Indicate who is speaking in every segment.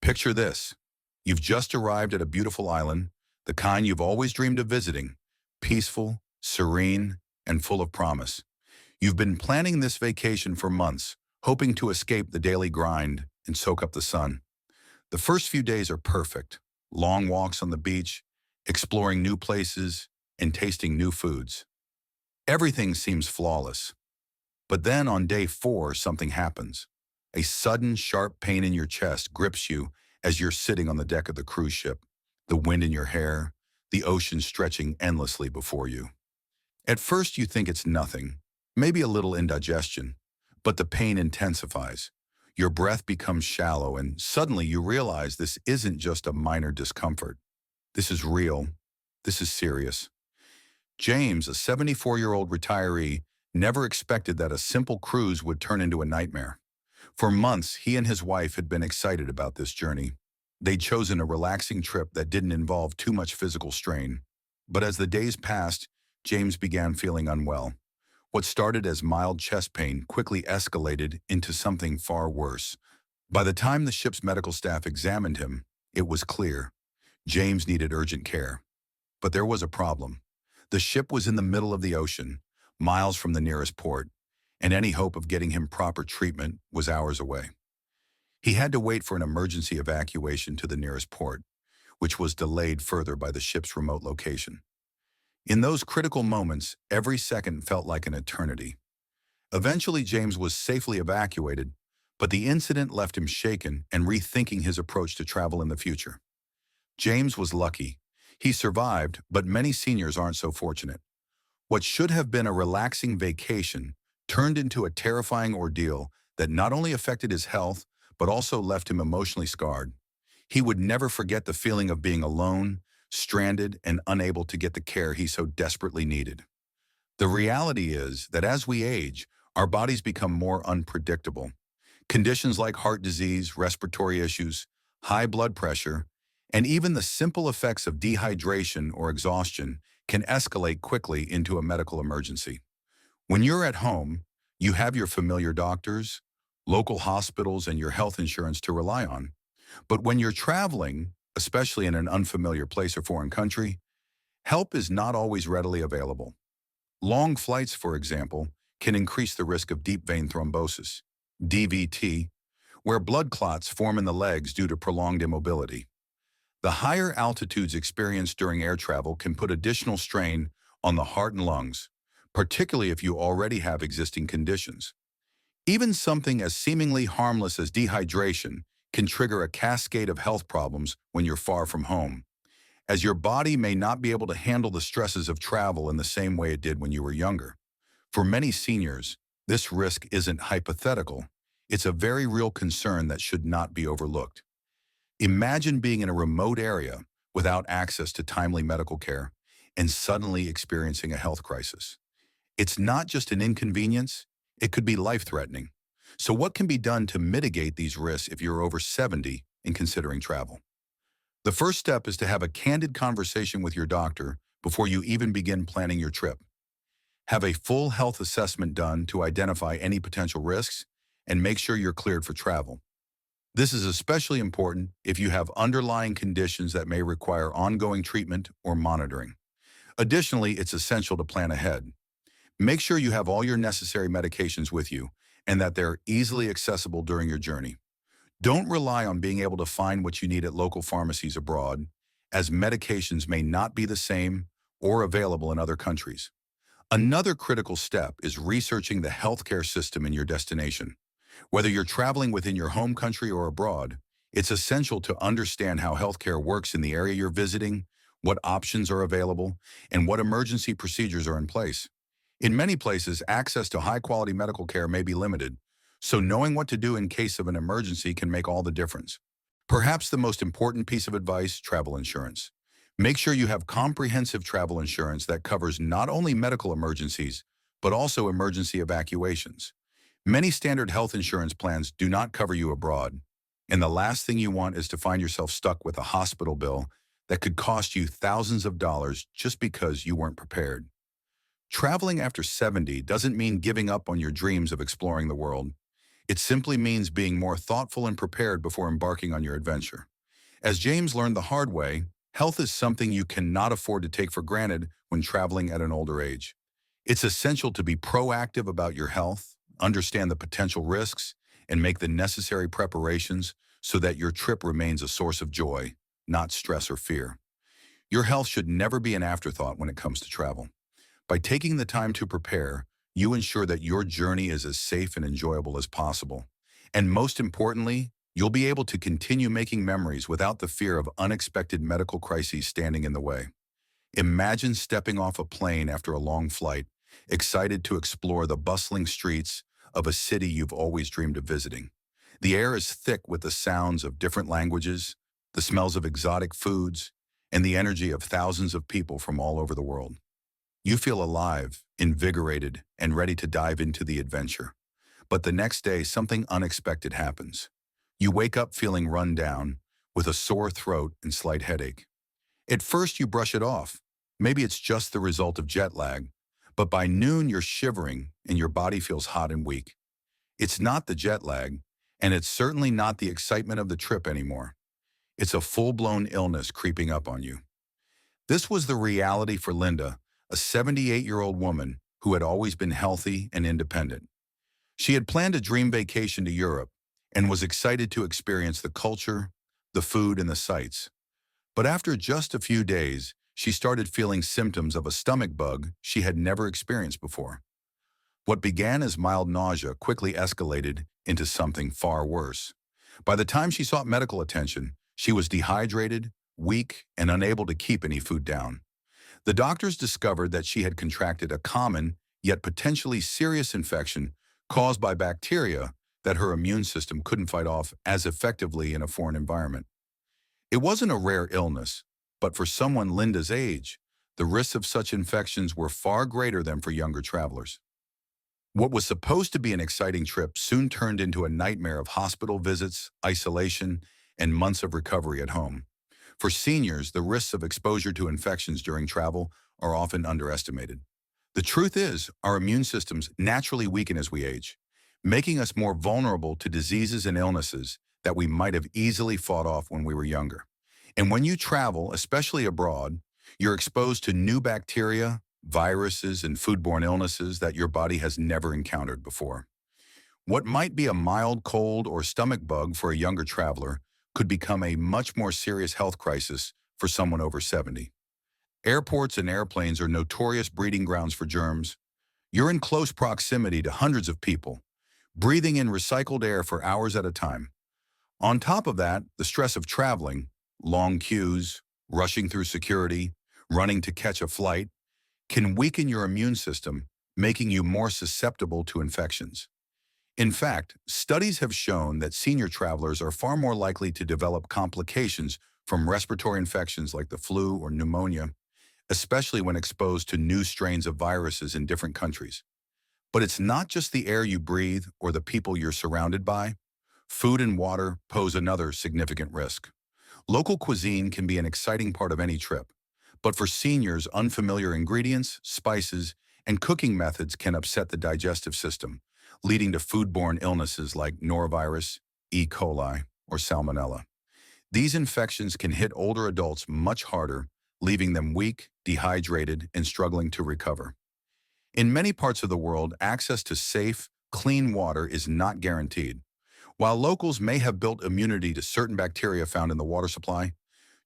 Speaker 1: Picture this. You've just arrived at a beautiful island, the kind you've always dreamed of visiting, peaceful, serene, and full of promise. You've been planning this vacation for months, hoping to escape the daily grind and soak up the sun. The first few days are perfect. Long walks on the beach, exploring new places, and tasting new foods. Everything seems flawless. But then on day 4, something happens. A sudden, sharp pain in your chest grips you as you're sitting on the deck of the cruise ship, the wind in your hair, the ocean stretching endlessly before you. At first you think it's nothing, maybe a little indigestion, but the pain intensifies. Your breath becomes shallow and suddenly you realize this isn't just a minor discomfort. This is real. This is serious. James, a 74-year-old retiree, never expected that a simple cruise would turn into a nightmare. For months, he and his wife had been excited about this journey. They'd chosen a relaxing trip that didn't involve too much physical strain. But as the days passed, James began feeling unwell. What started as mild chest pain quickly escalated into something far worse. By the time the ship's medical staff examined him, it was clear. James needed urgent care. But there was a problem. The ship was in the middle of the ocean, miles from the nearest port, and any hope of getting him proper treatment was hours away. He had to wait for an emergency evacuation to the nearest port, which was delayed further by the ship's remote location. In those critical moments, every second felt like an eternity. Eventually, James was safely evacuated, but the incident left him shaken and rethinking his approach to travel in the future. James was lucky. He survived, but many seniors aren't so fortunate. What should have been a relaxing vacation turned into a terrifying ordeal that not only affected his health, but also left him emotionally scarred. He would never forget the feeling of being alone, stranded, and unable to get the care he so desperately needed. The reality is that as we age, our bodies become more unpredictable. Conditions like heart disease, respiratory issues, high blood pressure, and even the simple effects of dehydration or exhaustion can escalate quickly into a medical emergency. When you're at home, you have your familiar doctors, local hospitals, and your health insurance to rely on. But when you're traveling, especially in an unfamiliar place or foreign country, help is not always readily available. Long flights, for example, can increase the risk of deep vein thrombosis, DVT, where blood clots form in the legs due to prolonged immobility. The higher altitudes experienced during air travel can put additional strain on the heart and lungs, particularly if you already have existing conditions. Even something as seemingly harmless as dehydration can trigger a cascade of health problems when you're far from home, as your body may not be able to handle the stresses of travel in the same way it did when you were younger. For many seniors, this risk isn't hypothetical. It's a very real concern that should not be overlooked. Imagine being in a remote area without access to timely medical care and suddenly experiencing a health crisis. It's not just an inconvenience, it could be life-threatening. So what can be done to mitigate these risks if you're over 70 and considering travel? The first step is to have a candid conversation with your doctor before you even begin planning your trip. Have a full health assessment done to identify any potential risks and make sure you're cleared for travel. This is especially important if you have underlying conditions that may require ongoing treatment or monitoring. Additionally, it's essential to plan ahead. Make sure you have all your necessary medications with you and that they're easily accessible during your journey. Don't rely on being able to find what you need at local pharmacies abroad, as medications may not be the same or available in other countries. Another critical step is researching the healthcare system in your destination. Whether you're traveling within your home country or abroad, it's essential to understand how healthcare works in the area you're visiting, what options are available, and what emergency procedures are in place. In many places, access to high-quality medical care may be limited, so knowing what to do in case of an emergency can make all the difference. Perhaps the most important piece of advice: travel insurance. Make sure you have comprehensive travel insurance that covers not only medical emergencies, but also emergency evacuations. Many standard health insurance plans do not cover you abroad, and the last thing you want is to find yourself stuck with a hospital bill that could cost you thousands of dollars just because you weren't prepared. Traveling after 70 doesn't mean giving up on your dreams of exploring the world. It simply means being more thoughtful and prepared before embarking on your adventure. As James learned the hard way, health is something you cannot afford to take for granted when traveling at an older age. It's essential to be proactive about your health, understand the potential risks, and make the necessary preparations so that your trip remains a source of joy, not stress or fear. Your health should never be an afterthought when it comes to travel. By taking the time to prepare, you ensure that your journey is as safe and enjoyable as possible. And most importantly, you'll be able to continue making memories without the fear of unexpected medical crises standing in the way. Imagine stepping off a plane after a long flight, excited to explore the bustling streets of a city you've always dreamed of visiting. The air is thick with the sounds of different languages, the smells of exotic foods, and the energy of thousands of people from all over the world. You feel alive, invigorated, and ready to dive into the adventure. But the next day, something unexpected happens. You wake up feeling run down, with a sore throat and slight headache. At first, you brush it off. Maybe it's just the result of jet lag. But by noon, you're shivering and your body feels hot and weak. It's not the jet lag, and it's certainly not the excitement of the trip anymore. It's a full-blown illness creeping up on you. This was the reality for Linda, a 78-year-old woman who had always been healthy and independent. She had planned a dream vacation to Europe and was excited to experience the culture, the food, and the sights. But after just a few days, she started feeling symptoms of a stomach bug she had never experienced before. What began as mild nausea quickly escalated into something far worse. By the time she sought medical attention, she was dehydrated, weak, and unable to keep any food down. The doctors discovered that she had contracted a common, yet potentially serious infection caused by bacteria that her immune system couldn't fight off as effectively in a foreign environment. It wasn't a rare illness, but for someone Linda's age, the risks of such infections were far greater than for younger travelers. What was supposed to be an exciting trip soon turned into a nightmare of hospital visits, isolation, and months of recovery at home. For seniors, the risks of exposure to infections during travel are often underestimated. The truth is, our immune systems naturally weaken as we age, making us more vulnerable to diseases and illnesses that we might have easily fought off when we were younger. And when you travel, especially abroad, you're exposed to new bacteria, viruses, and foodborne illnesses that your body has never encountered before. What might be a mild cold or stomach bug for a younger traveler could become a much more serious health crisis for someone over 70. Airports and airplanes are notorious breeding grounds for germs. You're in close proximity to hundreds of people, breathing in recycled air for hours at a time. On top of that, the stress of traveling, long queues, rushing through security, running to catch a flight, can weaken your immune system, making you more susceptible to infections. In fact, studies have shown that senior travelers are far more likely to develop complications from respiratory infections like the flu or pneumonia, especially when exposed to new strains of viruses in different countries. But it's not just the air you breathe or the people you're surrounded by. Food and water pose another significant risk. Local cuisine can be an exciting part of any trip, but for seniors, unfamiliar ingredients, spices, and cooking methods can upset the digestive system, leading to foodborne illnesses like norovirus, E. coli, or salmonella. These infections can hit older adults much harder, leaving them weak, dehydrated, and struggling to recover. In many parts of the world, access to safe, clean water is not guaranteed. While locals may have built immunity to certain bacteria found in the water supply,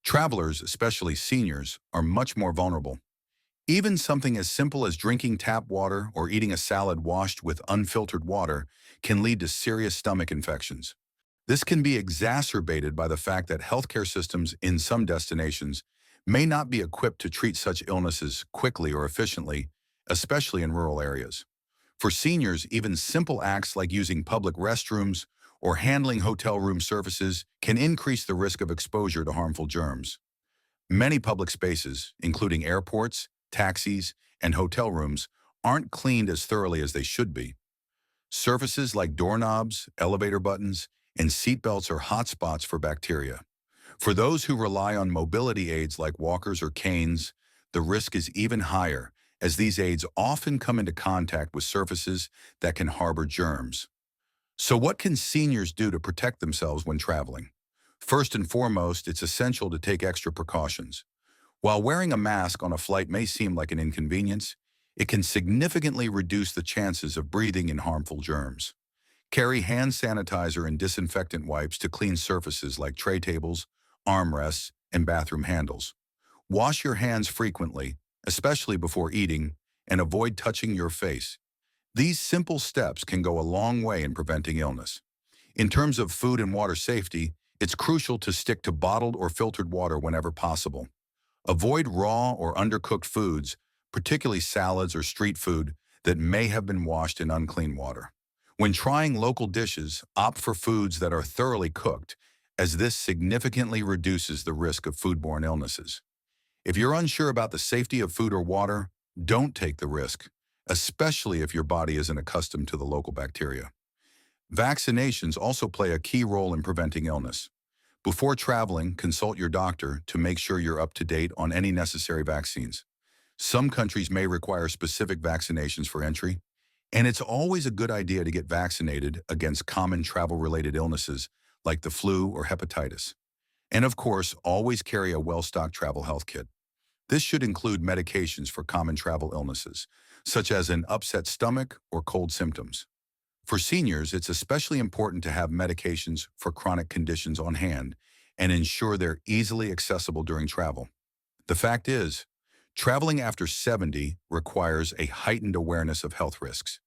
Speaker 1: travelers, especially seniors, are much more vulnerable. Even something as simple as drinking tap water or eating a salad washed with unfiltered water can lead to serious stomach infections. This can be exacerbated by the fact that healthcare systems in some destinations may not be equipped to treat such illnesses quickly or efficiently, especially in rural areas. For seniors, even simple acts like using public restrooms or handling hotel room services can increase the risk of exposure to harmful germs. Many public spaces, including airports, taxis, and hotel rooms, aren't cleaned as thoroughly as they should be. Surfaces like doorknobs, elevator buttons, and seatbelts are hotspots for bacteria. For those who rely on mobility aids like walkers or canes, the risk is even higher, as these aids often come into contact with surfaces that can harbor germs. So what can seniors do to protect themselves when traveling? First and foremost, it's essential to take extra precautions. While wearing a mask on a flight may seem like an inconvenience, it can significantly reduce the chances of breathing in harmful germs. Carry hand sanitizer and disinfectant wipes to clean surfaces like tray tables, armrests, and bathroom handles. Wash your hands frequently, especially before eating, and avoid touching your face. These simple steps can go a long way in preventing illness. In terms of food and water safety, it's crucial to stick to bottled or filtered water whenever possible. Avoid raw or undercooked foods, particularly salads or street food that may have been washed in unclean water. When trying local dishes, opt for foods that are thoroughly cooked, as this significantly reduces the risk of foodborne illnesses. If you're unsure about the safety of food or water, don't take the risk, especially if your body isn't accustomed to the local bacteria. Vaccinations also play a key role in preventing illness. Before traveling, consult your doctor to make sure you're up to date on any necessary vaccines. Some countries may require specific vaccinations for entry, and it's always a good idea to get vaccinated against common travel-related illnesses like the flu or hepatitis. And of course, always carry a well-stocked travel health kit. This should include medications for common travel illnesses, such as an upset stomach or cold symptoms. For seniors, it's especially important to have medications for chronic conditions on hand and ensure they're easily accessible during travel. The fact is, traveling after 70 requires a heightened awareness of health risks.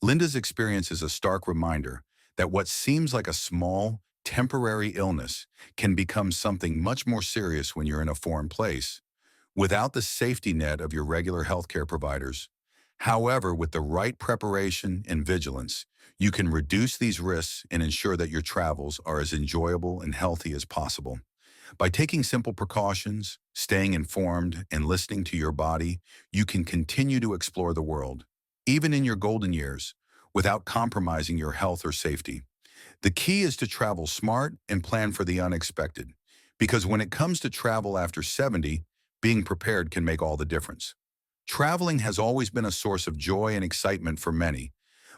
Speaker 1: Linda's experience is a stark reminder that what seems like a small, temporary illness can become something much more serious when you're in a foreign place, without the safety net of your regular healthcare providers. However, with the right preparation and vigilance, you can reduce these risks and ensure that your travels are as enjoyable and healthy as possible. By taking simple precautions, staying informed, and listening to your body, you can continue to explore the world, even in your golden years, without compromising your health or safety. The key is to travel smart and plan for the unexpected, because when it comes to travel after 70, being prepared can make all the difference. Traveling has always been a source of joy and excitement for many,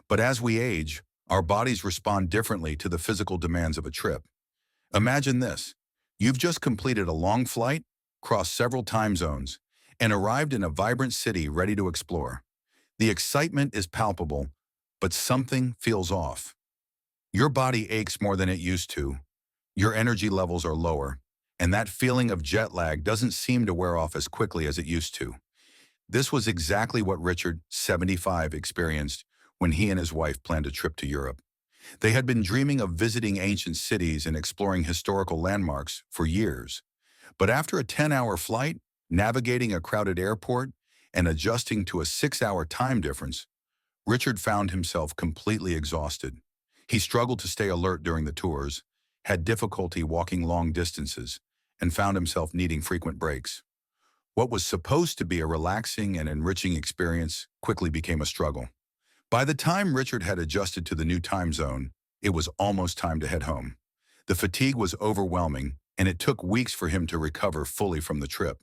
Speaker 1: but as we age, our bodies respond differently to the physical demands of a trip. Imagine this. You've just completed a long flight, crossed several time zones, and arrived in a vibrant city ready to explore. The excitement is palpable, but something feels off. Your body aches more than it used to, your energy levels are lower, and that feeling of jet lag doesn't seem to wear off as quickly as it used to. This was exactly what Richard, 75, experienced when he and his wife planned a trip to Europe. They had been dreaming of visiting ancient cities and exploring historical landmarks for years. But after a 10-hour flight, navigating a crowded airport, and adjusting to a 6-hour time difference, Richard found himself completely exhausted. He struggled to stay alert during the tours, had difficulty walking long distances, and found himself needing frequent breaks. What was supposed to be a relaxing and enriching experience quickly became a struggle. By the time Richard had adjusted to the new time zone, it was almost time to head home. The fatigue was overwhelming, and it took weeks for him to recover fully from the trip.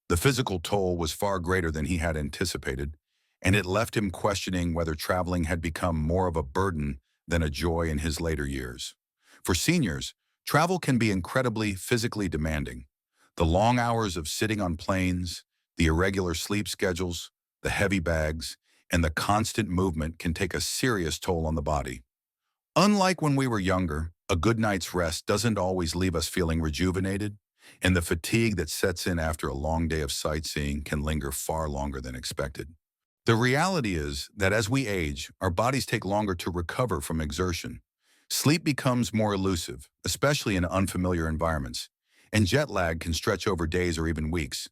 Speaker 1: The physical toll was far greater than he had anticipated, and it left him questioning whether traveling had become more of a burden than a joy in his later years. For seniors, travel can be incredibly physically demanding. The long hours of sitting on planes, the irregular sleep schedules, the heavy bags, and the constant movement can take a serious toll on the body. Unlike when we were younger, a good night's rest doesn't always leave us feeling rejuvenated, and the fatigue that sets in after a long day of sightseeing can linger far longer than expected. The reality is that as we age, our bodies take longer to recover from exertion. Sleep becomes more elusive, especially in unfamiliar environments, and jet lag can stretch over days or even weeks.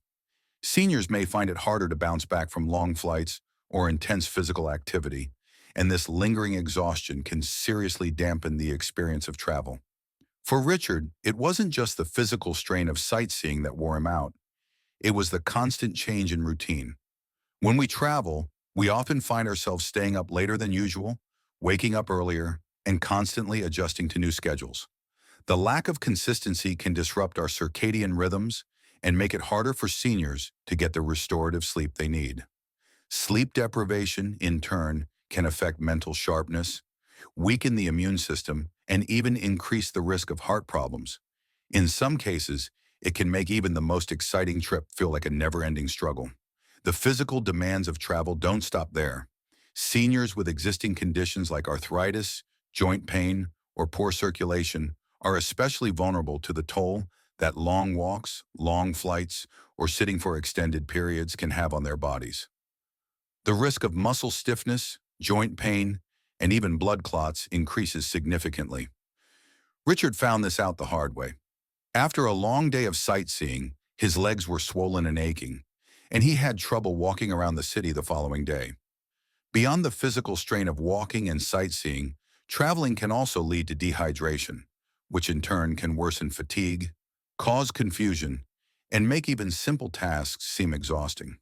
Speaker 1: Seniors may find it harder to bounce back from long flights or intense physical activity, and this lingering exhaustion can seriously dampen the experience of travel. For Richard, it wasn't just the physical strain of sightseeing that wore him out. It was the constant change in routine. When we travel, we often find ourselves staying up later than usual, waking up earlier, and constantly adjusting to new schedules. The lack of consistency can disrupt our circadian rhythms and make it harder for seniors to get the restorative sleep they need. Sleep deprivation, in turn, can affect mental sharpness, weaken the immune system, and even increase the risk of heart problems. In some cases, it can make even the most exciting trip feel like a never-ending struggle. The physical demands of travel don't stop there. Seniors with existing conditions like arthritis, joint pain, or poor circulation are especially vulnerable to the toll that long walks, long flights, or sitting for extended periods can have on their bodies. The risk of muscle stiffness, joint pain, and even blood clots increases significantly. Richard found this out the hard way. After a long day of sightseeing, his legs were swollen and aching, and he had trouble walking around the city the following day. Beyond the physical strain of walking and sightseeing, traveling can also lead to dehydration, which in turn can worsen fatigue, cause confusion, and make even simple tasks seem exhausting.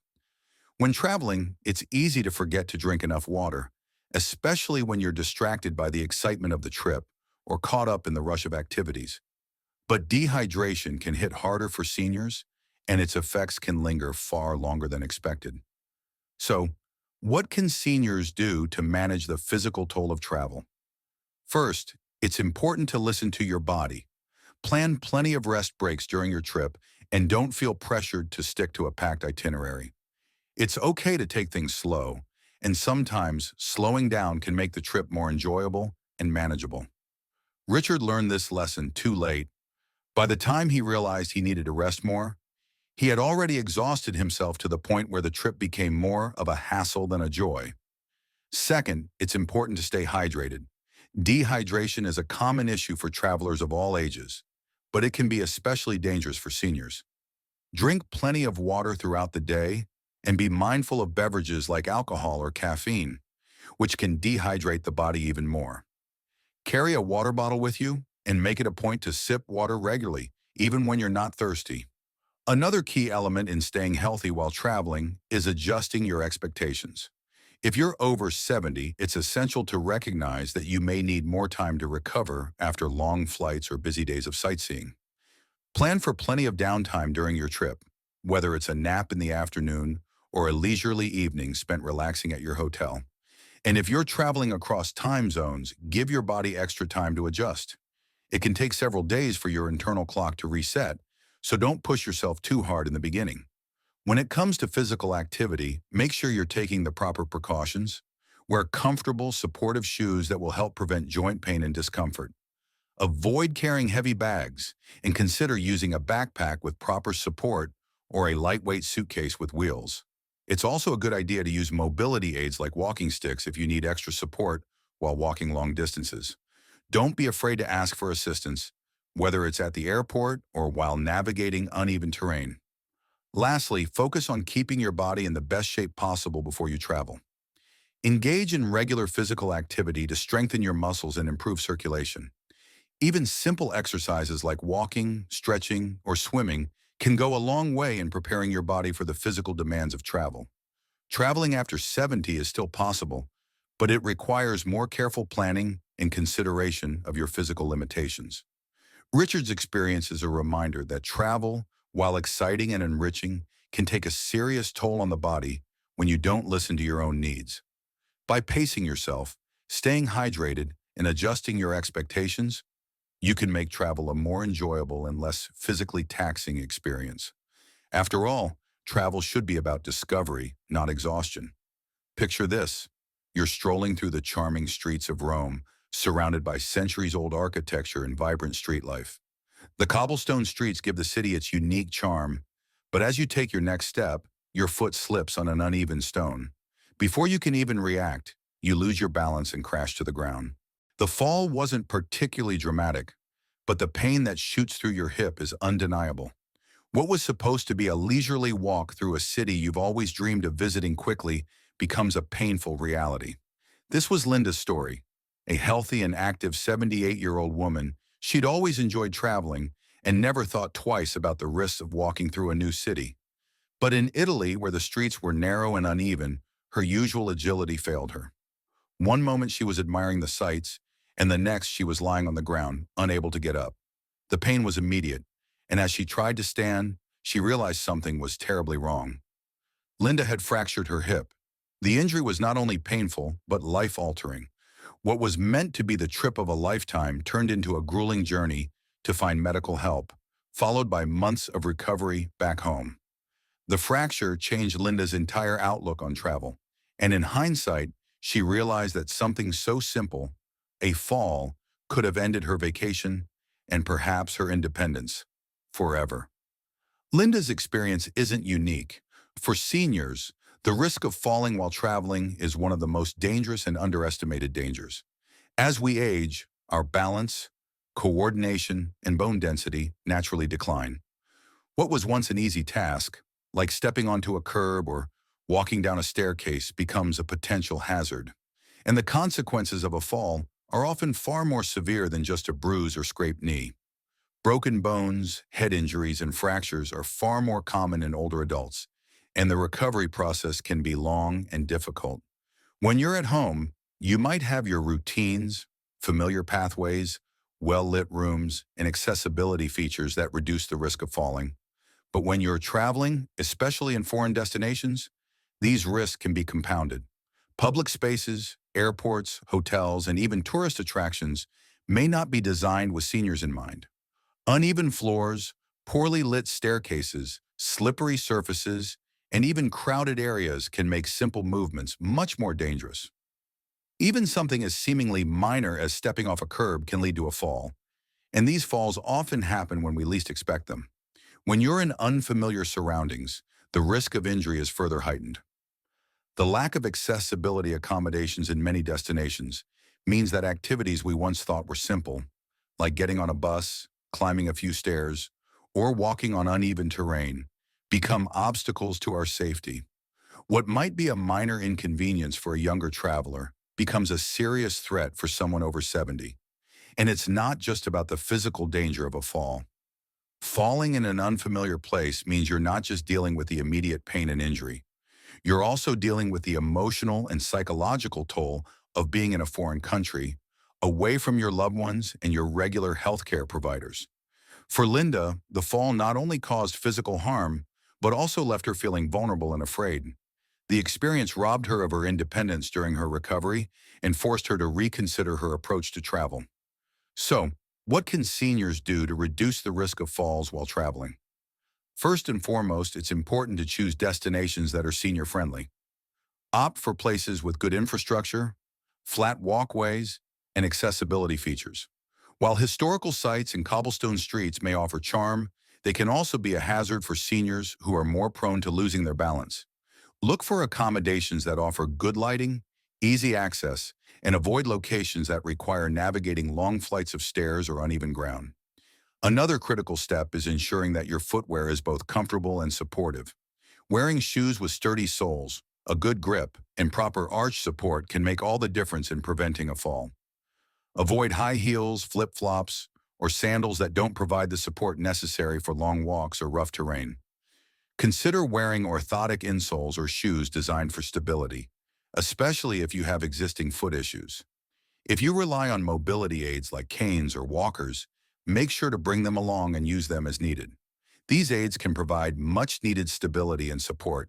Speaker 1: When traveling, it's easy to forget to drink enough water, especially when you're distracted by the excitement of the trip or caught up in the rush of activities. But dehydration can hit harder for seniors, and its effects can linger far longer than expected. So, what can seniors do to manage the physical toll of travel? First, it's important to listen to your body. Plan plenty of rest breaks during your trip and don't feel pressured to stick to a packed itinerary. It's okay to take things slow, and sometimes slowing down can make the trip more enjoyable and manageable. Richard learned this lesson too late. By the time he realized he needed to rest more, he had already exhausted himself to the point where the trip became more of a hassle than a joy. Second, it's important to stay hydrated. Dehydration is a common issue for travelers of all ages, but it can be especially dangerous for seniors. Drink plenty of water throughout the day and be mindful of beverages like alcohol or caffeine, which can dehydrate the body even more. Carry a water bottle with you and make it a point to sip water regularly, even when you're not thirsty. Another key element in staying healthy while traveling is adjusting your expectations. If you're over 70, it's essential to recognize that you may need more time to recover after long flights or busy days of sightseeing. Plan for plenty of downtime during your trip, whether it's a nap in the afternoon or a leisurely evening spent relaxing at your hotel. And if you're traveling across time zones, give your body extra time to adjust. It can take several days for your internal clock to reset, so don't push yourself too hard in the beginning. When it comes to physical activity, make sure you're taking the proper precautions. Wear comfortable, supportive shoes that will help prevent joint pain and discomfort. Avoid carrying heavy bags and consider using a backpack with proper support or a lightweight suitcase with wheels. It's also a good idea to use mobility aids like walking sticks if you need extra support while walking long distances. Don't be afraid to ask for assistance, whether it's at the airport or while navigating uneven terrain. Lastly, focus on keeping your body in the best shape possible before you travel. Engage in regular physical activity to strengthen your muscles and improve circulation. Even simple exercises like walking, stretching, or swimming can go a long way in preparing your body for the physical demands of travel. Traveling after 70 is still possible, but it requires more careful planning and consideration of your physical limitations. Richard's experience is a reminder that travel, while exciting and enriching, can take a serious toll on the body when you don't listen to your own needs. By pacing yourself, staying hydrated, and adjusting your expectations, you can make travel a more enjoyable and less physically taxing experience. After all, travel should be about discovery, not exhaustion. Picture this. You're strolling through the charming streets of Rome, surrounded by centuries-old architecture and vibrant street life. The cobblestone streets give the city its unique charm, but as you take your next step, your foot slips on an uneven stone. Before you can even react, you lose your balance and crash to the ground. The fall wasn't particularly dramatic, but the pain that shoots through your hip is undeniable. What was supposed to be a leisurely walk through a city you've always dreamed of visiting quickly becomes a painful reality. This was Linda's story. A healthy and active 78-year-old woman, she'd always enjoyed traveling and never thought twice about the risks of walking through a new city. But in Italy, where the streets were narrow and uneven, her usual agility failed her. One moment she was admiring the sights, and the next she was lying on the ground, unable to get up. The pain was immediate, and as she tried to stand, she realized something was terribly wrong. Linda had fractured her hip. The injury was not only painful, but life-altering. What was meant to be the trip of a lifetime turned into a grueling journey to find medical help, followed by months of recovery back home. The fracture changed Linda's entire outlook on travel, and in hindsight, she realized that something so simple, a fall, could have ended her vacation and perhaps her independence forever. Linda's experience isn't unique. For seniors, the risk of falling while traveling is one of the most dangerous and underestimated dangers. As we age, our balance, coordination, and bone density naturally decline. What was once an easy task, like stepping onto a curb or walking down a staircase, becomes a potential hazard. And the consequences of a fall are often far more severe than just a bruise or scraped knee. Broken bones, head injuries, and fractures are far more common in older adults, and the recovery process can be long and difficult. When you're at home, you might have your routines, familiar pathways, well-lit rooms, and accessibility features that reduce the risk of falling. But when you're traveling, especially in foreign destinations, these risks can be compounded. Public spaces, airports, hotels, and even tourist attractions may not be designed with seniors in mind. Uneven floors, poorly lit staircases, slippery surfaces, and even crowded areas can make simple movements much more dangerous. Even something as seemingly minor as stepping off a curb can lead to a fall, and these falls often happen when we least expect them. When you're in unfamiliar surroundings, the risk of injury is further heightened. The lack of accessibility accommodations in many destinations means that activities we once thought were simple, like getting on a bus, climbing a few stairs, or walking on uneven terrain, become obstacles to our safety. What might be a minor inconvenience for a younger traveler becomes a serious threat for someone over 70. And it's not just about the physical danger of a fall. Falling in an unfamiliar place means you're not just dealing with the immediate pain and injury. You're also dealing with the emotional and psychological toll of being in a foreign country, away from your loved ones and your regular healthcare providers. For Linda, the fall not only caused physical harm, but also left her feeling vulnerable and afraid. The experience robbed her of her independence during her recovery and forced her to reconsider her approach to travel. So, what can seniors do to reduce the risk of falls while traveling? First and foremost, it's important to choose destinations that are senior-friendly. Opt for places with good infrastructure, flat walkways, and accessibility features. While historical sites and cobblestone streets may offer charm, they can also be a hazard for seniors who are more prone to losing their balance. Look for accommodations that offer good lighting, easy access, and avoid locations that require navigating long flights of stairs or uneven ground. Another critical step is ensuring that your footwear is both comfortable and supportive. Wearing shoes with sturdy soles, a good grip, and proper arch support can make all the difference in preventing a fall. Avoid high heels, flip-flops, or sandals that don't provide the support necessary for long walks or rough terrain. Consider wearing orthotic insoles or shoes designed for stability, especially if you have existing foot issues. If you rely on mobility aids like canes or walkers, make sure to bring them along and use them as needed. These aids can provide much-needed stability and support,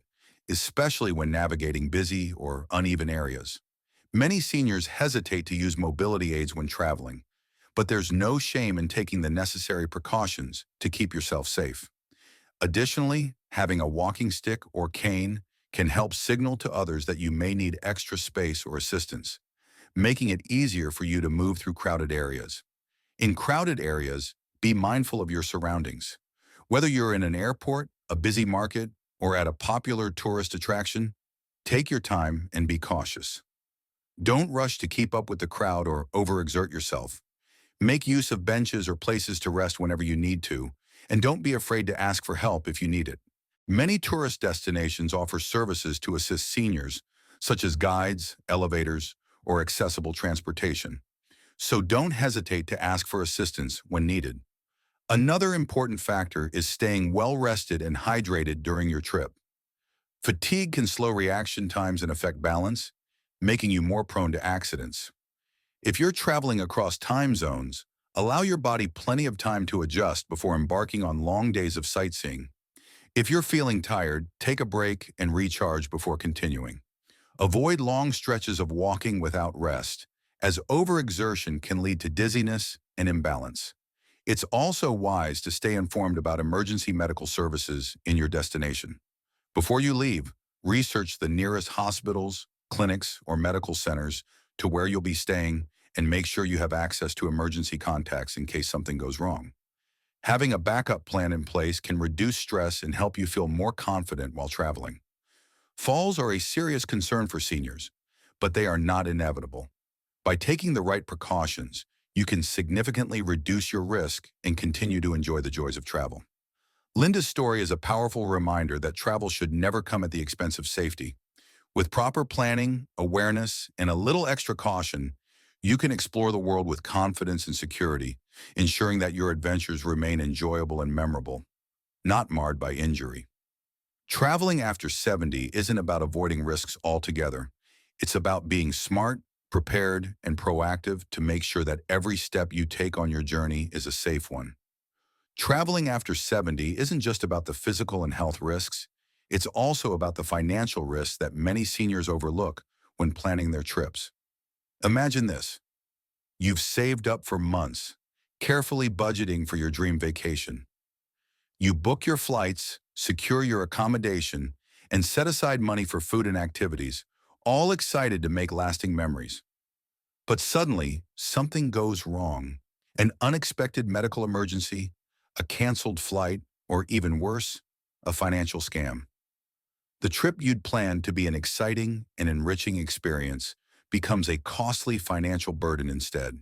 Speaker 1: especially when navigating busy or uneven areas. Many seniors hesitate to use mobility aids when traveling, but there's no shame in taking the necessary precautions to keep yourself safe. Additionally, having a walking stick or cane can help signal to others that you may need extra space or assistance, making it easier for you to move through crowded areas. In crowded areas, be mindful of your surroundings. Whether you're in an airport, a busy market, or at a popular tourist attraction, take your time and be cautious. Don't rush to keep up with the crowd or overexert yourself. Make use of benches or places to rest whenever you need to, and don't be afraid to ask for help if you need it. Many tourist destinations offer services to assist seniors, such as guides, elevators, or accessible transportation. So don't hesitate to ask for assistance when needed. Another important factor is staying well-rested and hydrated during your trip. Fatigue can slow reaction times and affect balance, making you more prone to accidents. If you're traveling across time zones, allow your body plenty of time to adjust before embarking on long days of sightseeing. If you're feeling tired, take a break and recharge before continuing. Avoid long stretches of walking without rest, as overexertion can lead to dizziness and imbalance. It's also wise to stay informed about emergency medical services in your destination. Before you leave, research the nearest hospitals, clinics, or medical centers to where you'll be staying and make sure you have access to emergency contacts in case something goes wrong. Having a backup plan in place can reduce stress and help you feel more confident while traveling. Falls are a serious concern for seniors, but they are not inevitable. By taking the right precautions, you can significantly reduce your risk and continue to enjoy the joys of travel. Linda's story is a powerful reminder that travel should never come at the expense of safety. With proper planning, awareness, and a little extra caution, you can explore the world with confidence and security, ensuring that your adventures remain enjoyable and memorable, not marred by injury. Traveling after 70 isn't about avoiding risks altogether. It's about being smart, prepared, and proactive to make sure that every step you take on your journey is a safe one. Traveling after 70 isn't just about the physical and health risks, it's also about the financial risks that many seniors overlook when planning their trips. Imagine this. You've saved up for months, carefully budgeting for your dream vacation. You book your flights, secure your accommodation, and set aside money for food and activities, all excited to make lasting memories. But suddenly, something goes wrong. An unexpected medical emergency, a canceled flight, or even worse, a financial scam. The trip you'd planned to be an exciting and enriching experience becomes a costly financial burden instead.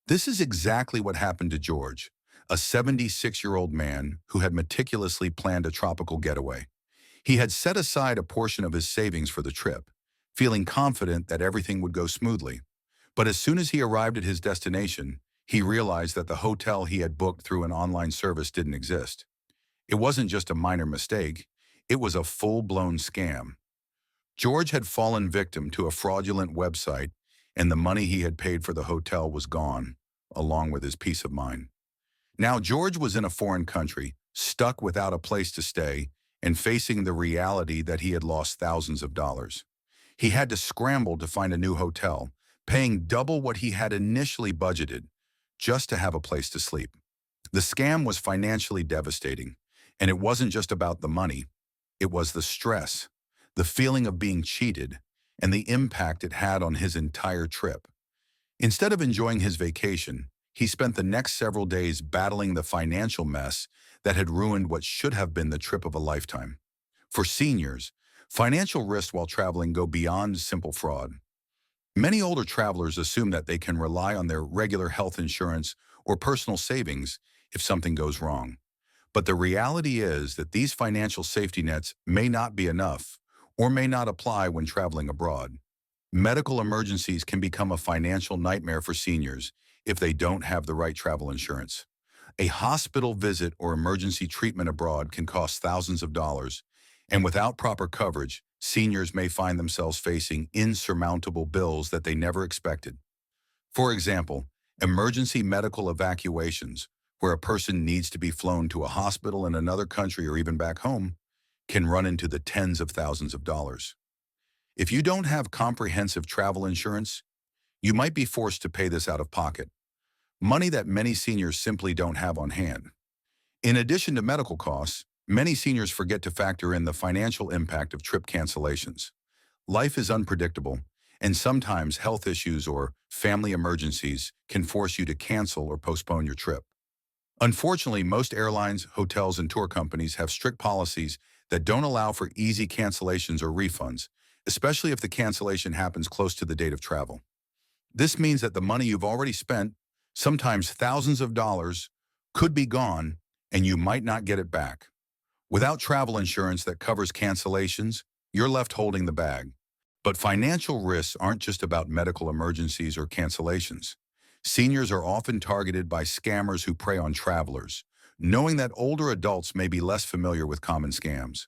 Speaker 1: This is exactly what happened to George, a 76-year-old man who had meticulously planned a tropical getaway. He had set aside a portion of his savings for the trip, feeling confident that everything would go smoothly. But as soon as he arrived at his destination, he realized that the hotel he had booked through an online service didn't exist. It wasn't just a minor mistake, it was a full-blown scam. George had fallen victim to a fraudulent website, and the money he had paid for the hotel was gone, along with his peace of mind. Now George was in a foreign country, stuck without a place to stay, and facing the reality that he had lost thousands of dollars. He had to scramble to find a new hotel, paying double what he had initially budgeted, just to have a place to sleep. The scam was financially devastating, and it wasn't just about the money. It was the stress, the feeling of being cheated, and the impact it had on his entire trip. Instead of enjoying his vacation, he spent the next several days battling the financial mess that had ruined what should have been the trip of a lifetime. For seniors, financial risks while traveling go beyond simple fraud. Many older travelers assume that they can rely on their regular health insurance or personal savings if something goes wrong. But the reality is that these financial safety nets may not be enough or may not apply when traveling abroad. Medical emergencies can become a financial nightmare for seniors if they don't have the right travel insurance. A hospital visit or emergency treatment abroad can cost thousands of dollars, and without proper coverage, seniors may find themselves facing insurmountable bills that they never expected. For example, emergency medical evacuations, where a person needs to be flown to a hospital in another country or even back home, can run into the tens of thousands of dollars. If you don't have comprehensive travel insurance, you might be forced to pay this out of pocket, money that many seniors simply don't have on hand. In addition to medical costs, many seniors forget to factor in the financial impact of trip cancellations. Life is unpredictable, and sometimes health issues or family emergencies can force you to cancel or postpone your trip. Unfortunately, most airlines, hotels, and tour companies have strict policies that don't allow for easy cancellations or refunds, especially if the cancellation happens close to the date of travel. This means that the money you've already spent, sometimes thousands of dollars, could be gone, and you might not get it back. Without travel insurance that covers cancellations, you're left holding the bag. But financial risks aren't just about medical emergencies or cancellations. Seniors are often targeted by scammers who prey on travelers, knowing that older adults may be less familiar with common scams.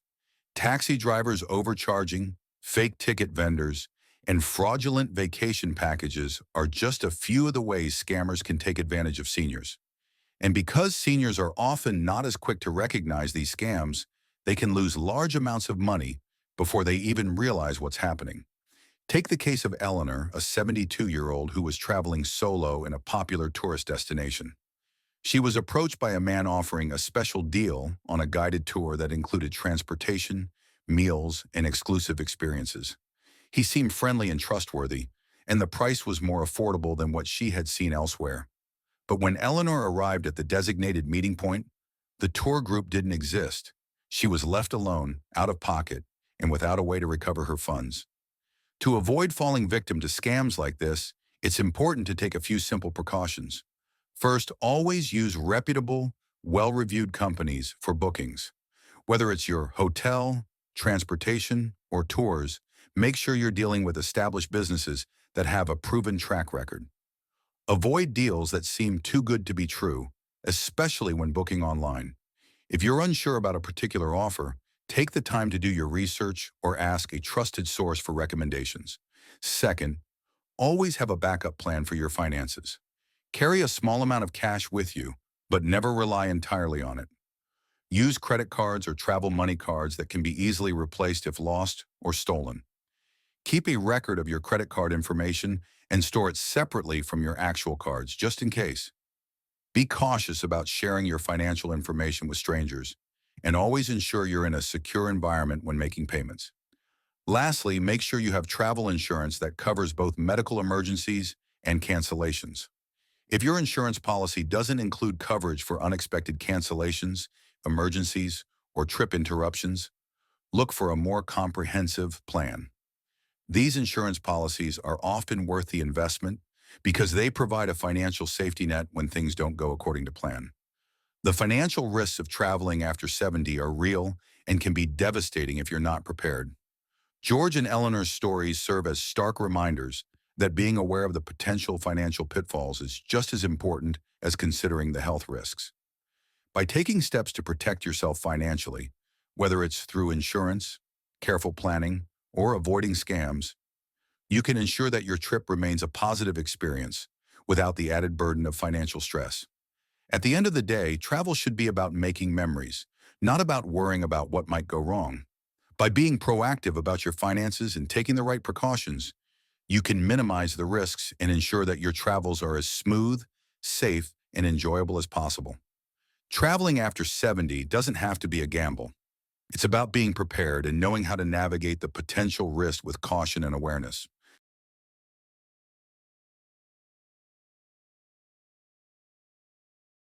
Speaker 1: Taxi drivers overcharging, fake ticket vendors, and fraudulent vacation packages are just a few of the ways scammers can take advantage of seniors. And because seniors are often not as quick to recognize these scams, they can lose large amounts of money before they even realize what's happening. Take the case of Eleanor, a 72-year-old who was traveling solo in a popular tourist destination. She was approached by a man offering a special deal on a guided tour that included transportation, meals, and exclusive experiences. He seemed friendly and trustworthy, and the price was more affordable than what she had seen elsewhere. But when Eleanor arrived at the designated meeting point, the tour group didn't exist. She was left alone, out of pocket, and without a way to recover her funds. To avoid falling victim to scams like this, it's important to take a few simple precautions. First, always use reputable, well-reviewed companies for bookings. Whether it's your hotel, transportation, or tours, make sure you're dealing with established businesses that have a proven track record. Avoid deals that seem too good to be true, especially when booking online. If you're unsure about a particular offer, take the time to do your research or ask a trusted source for recommendations. Second, always have a backup plan for your finances. Carry a small amount of cash with you, but never rely entirely on it. Use credit cards or travel money cards that can be easily replaced if lost or stolen. Keep a record of your credit card information and store it separately from your actual cards, just in case. Be cautious about sharing your financial information with strangers, and always ensure you're in a secure environment when making payments. Lastly, make sure you have travel insurance that covers both medical emergencies and cancellations. If your insurance policy doesn't include coverage for unexpected cancellations, emergencies, or trip interruptions, look for a more comprehensive plan. These insurance policies are often worth the investment because they provide a financial safety net when things don't go according to plan. The financial risks of traveling after 70 are real and can be devastating if you're not prepared. George and Eleanor's stories serve as stark reminders that being aware of the potential financial pitfalls is just as important as considering the health risks. By taking steps to protect yourself financially, whether it's through insurance, careful planning, or avoiding scams, you can ensure that your trip remains a positive experience without the added burden of financial stress. At the end of the day, travel should be about making memories, not about worrying about what might go wrong. By being proactive about your finances and taking the right precautions, you can minimize the risks and ensure that your travels are as smooth, safe, and enjoyable as possible. Traveling after 70 doesn't have to be a gamble. It's about being prepared and knowing how to navigate the potential risk with caution and awareness.